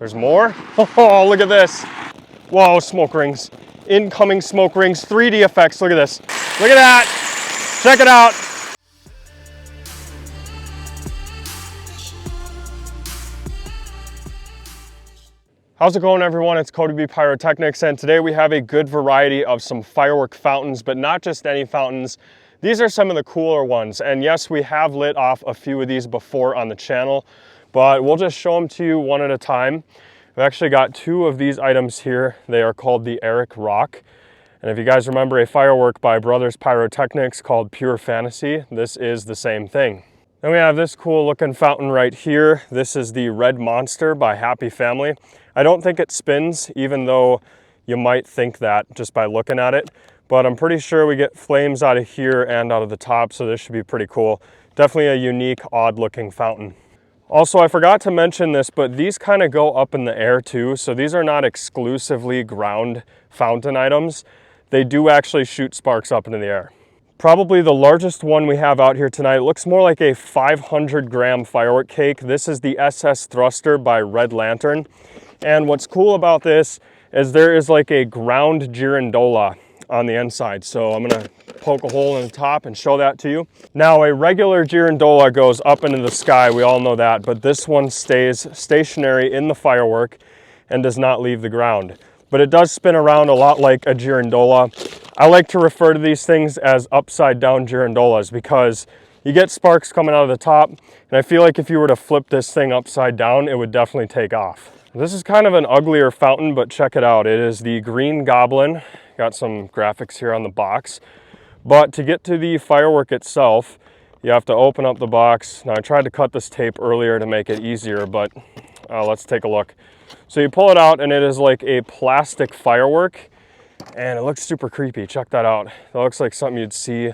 There's more. Oh, look at this. Whoa, smoke rings. Incoming smoke rings, 3D effects. Look at this. Look at that. Check it out. How's it going, everyone? It's CodyBPyrotechnics, and today we have a good variety of some firework fountains, but not just any fountains. These are some of the cooler ones, and yes, we have lit off a few of these before on the channel, but we'll just show them to you one at a time. I've actually got two of these items here. They are called the Eric Rock, and if you guys remember a firework by Brothers Pyrotechnics called Pure Fantasy, this is the same thing. Then we have this cool looking fountain right here. This is the Red Monster by Happy Family. I don't think it spins, even though you might think that just by looking at it, but I'm pretty sure we get flames out of here and out of the top, so this should be pretty cool. Definitely a unique, odd looking fountain. Also, I forgot to mention this, but these kind of go up in the air too, so these are not exclusively ground fountain items. They do actually shoot sparks up into the air. Probably the largest one we have out here tonight. It looks more like a 500-gram firework cake. This is the SS Thruster by Red Lantern. And what's cool about this is there is like a ground girandola on the inside. So I'm gonna poke a hole in the top and show that to you. Now, a regular girandola goes up into the sky, we all know that, but this one stays stationary in the firework and does not leave the ground. But it does spin around a lot like a girandola. I like to refer to these things as upside down girandolas because you get sparks coming out of the top, and I feel like if you were to flip this thing upside down, it would definitely take off. This is kind of an uglier fountain, but check it out. It is the Green Goblin. Got some graphics here on the box. But to get to the firework itself, you have to open up the box. Now, I tried to cut this tape earlier to make it easier, but let's take a look. So you pull it out, and it is like a plastic firework, and it looks super creepy. Check that out. That looks like something you'd see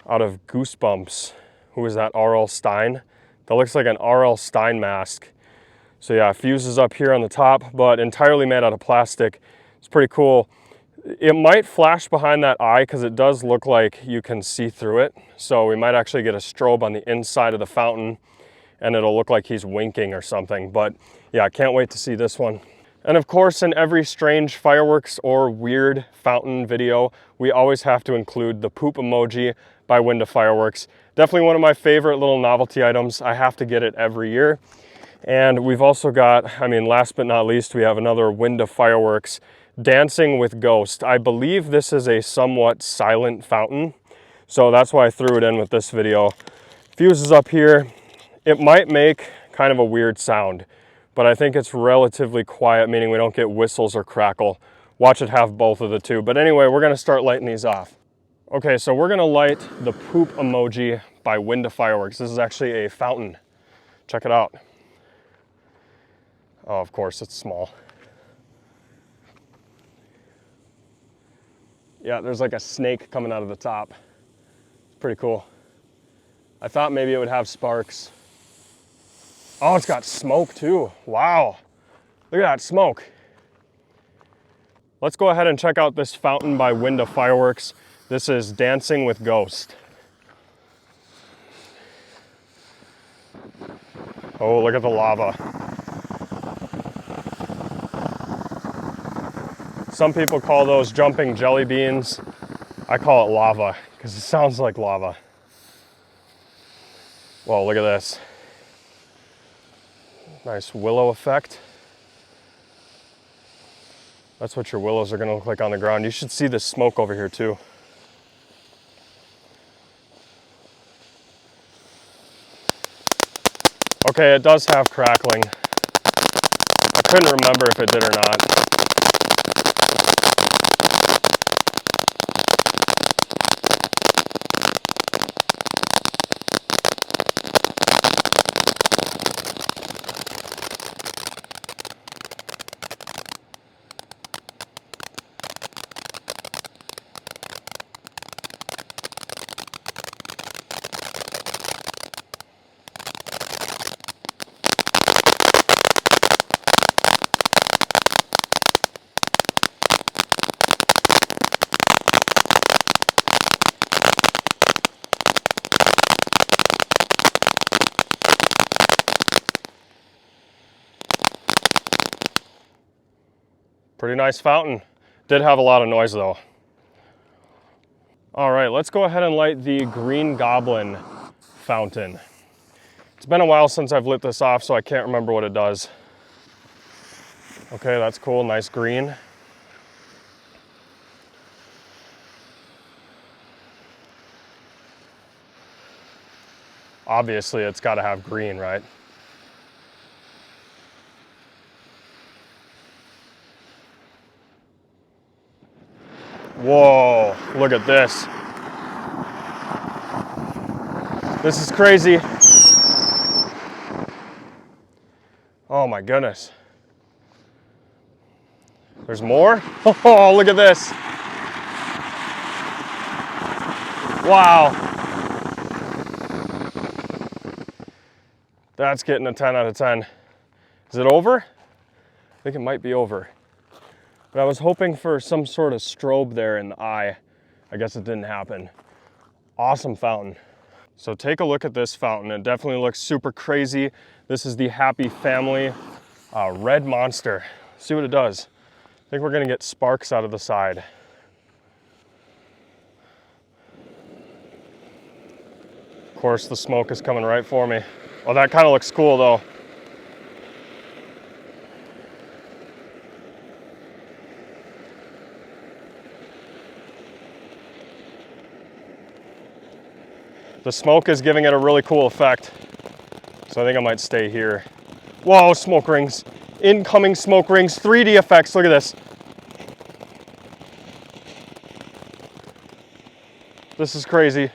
out of Goosebumps. Who is that, R.L. Stein? That looks like an R.L. Stein mask. So yeah, fuses up here on the top, but entirely made out of plastic. It's pretty cool. It might flash behind that eye because it does look like you can see through it. So we might actually get a strobe on the inside of the fountain and it'll look like he's winking or something. But yeah, I can't wait to see this one. And of course, in every strange fireworks or weird fountain video, we always have to include the poop emoji by Winda Fireworks. Definitely one of my favorite little novelty items. I have to get it every year. And we've also got, I mean, last but not least, we have another Winda Fireworks Dancing with Ghost. I believe this is a somewhat silent fountain, so that's why I threw it in with this video. Fuses up here. It might make kind of a weird sound, but I think it's relatively quiet, meaning we don't get whistles or crackle. Watch it have both of the two. But anyway, we're gonna start lighting these off. Okay, so we're gonna light the poop emoji by Winda Fireworks. This is actually a fountain. Check it out. Oh, of course, it's small. Yeah, there's like a snake coming out of the top. It's pretty cool. I thought maybe it would have sparks. Oh, it's got smoke too. Wow. Look at that smoke. Let's go ahead and check out this fountain by Winda Fireworks. This is Dancing with Ghost. Oh, look at the lava. Some people call those jumping jelly beans. I call it lava because it sounds like lava. Whoa, look at this. Nice willow effect. That's what your willows are gonna look like on the ground. You should see the smoke over here too. Okay, it does have crackling. I couldn't remember if it did or not. Pretty nice fountain. Did have a lot of noise though. All right, let's go ahead and light the Green Goblin fountain. It's been a while since I've lit this off, so I can't remember what it does. Okay, that's cool, nice green. Obviously, it's gotta have green, right? Whoa, look at this. This is crazy. Oh my goodness. There's more? Oh, look at this. Wow. That's getting a 10 out of 10. Is it over? I think it might be over. But I was hoping for some sort of strobe there in the eye. I guess it didn't happen. Awesome fountain. So take a look at this fountain. It definitely looks super crazy. This is the Happy Family Red Monster. See what it does. I think we're gonna get sparks out of the side. Of course, the smoke is coming right for me. Well, that kind of looks cool though. The smoke is giving it a really cool effect. So I think I might stay here. Whoa, smoke rings. Incoming smoke rings, 3D effects, look at this. This is crazy.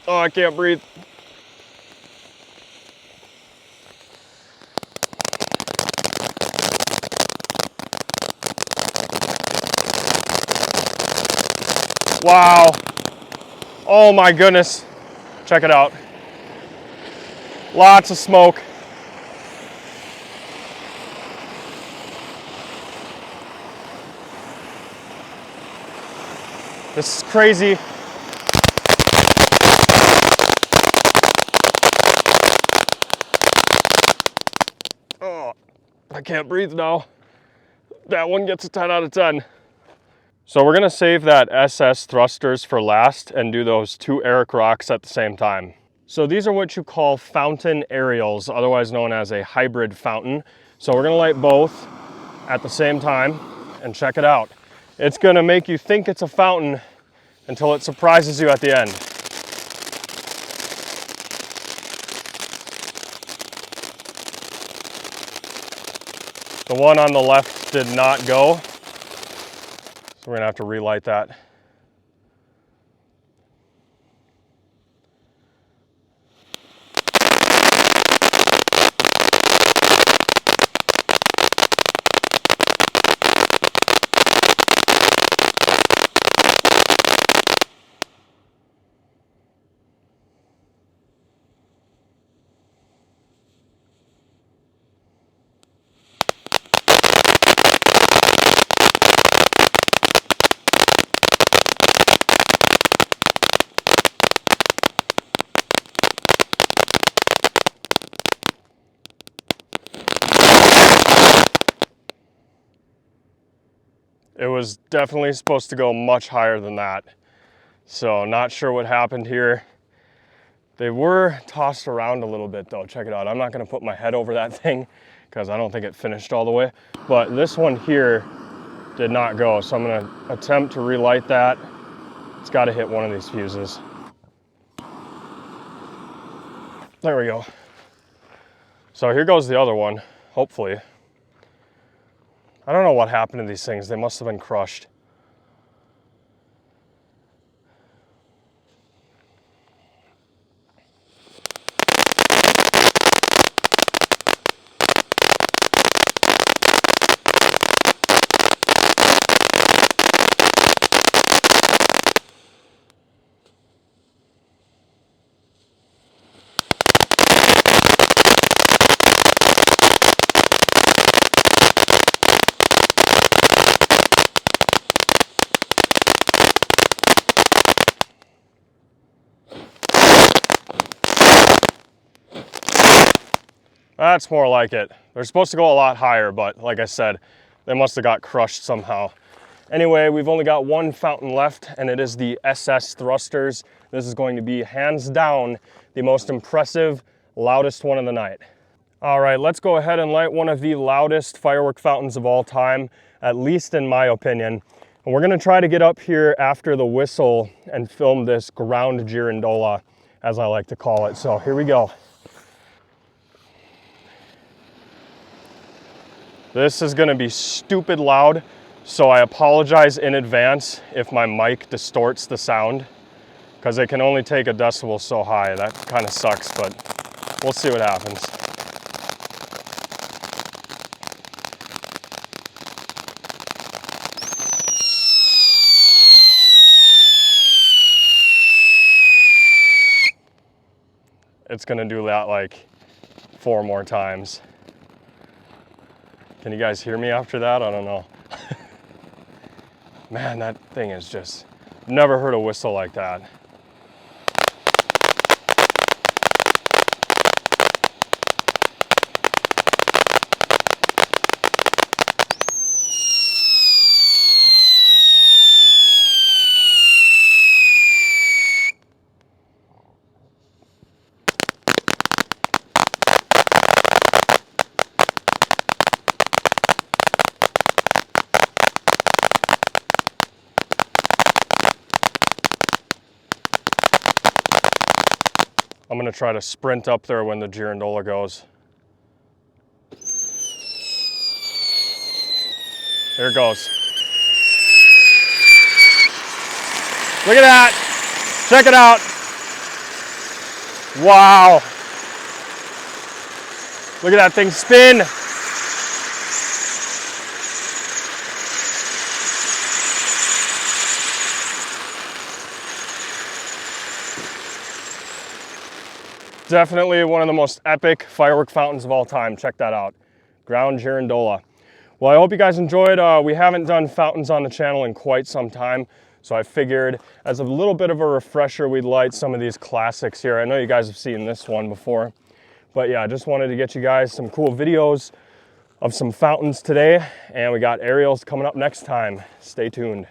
Oh, I can't breathe. Wow. Oh my goodness. Check it out. Lots of smoke. This is crazy. Oh, I can't breathe now. That one gets a 10 out of 10. So we're gonna save that SS thrusters for last and do those 2 Eric rocks at the same time. So these are what you call fountain aerials, otherwise known as a hybrid fountain. So we're gonna light both at the same time and check it out. It's gonna make you think it's a fountain until it surprises you at the end. The one on the left did not go. So we're gonna have to relight that. It was definitely supposed to go much higher than that. So not sure what happened here. They were tossed around a little bit though. Check it out. I'm not gonna put my head over that thing because I don't think it finished all the way. But this one here did not go. So I'm gonna attempt to relight that. It's gotta hit one of these fuses. There we go. So here goes the other one, hopefully. I don't know what happened to these things. They must have been crushed. That's more like it. They're supposed to go a lot higher, but like I said, they must have got crushed somehow. Anyway, we've only got one fountain left, and it is the SS thrusters. This is going to be hands down the most impressive, loudest one of the night. All right, let's go ahead and light one of the loudest firework fountains of all time, at least in my opinion. And we're gonna try to get up here after the whistle and film this ground girandola, as I like to call it. So here we go. This is gonna be stupid loud, so I apologize in advance if my mic distorts the sound, because it can only take a decibel so high. That kind of sucks, but we'll see what happens. It's gonna do that like 4 more times. Can you guys hear me after that? I don't know. Man, that thing is just, never heard a whistle like that. I'm gonna try to sprint up there when the girandola goes. Here it goes. Look at that. Check it out. Wow. Look at that thing spin. Definitely one of the most epic firework fountains of all time. Check that out. Ground girandola. Well, I hope you guys enjoyed. We haven't done fountains on the channel in quite some time, so I figured as a little bit of a refresher, we'd light some of these classics here. I know you guys have seen this one before, but yeah, I just wanted to get you guys some cool videos of some fountains today, and we got aerials coming up next time. Stay tuned.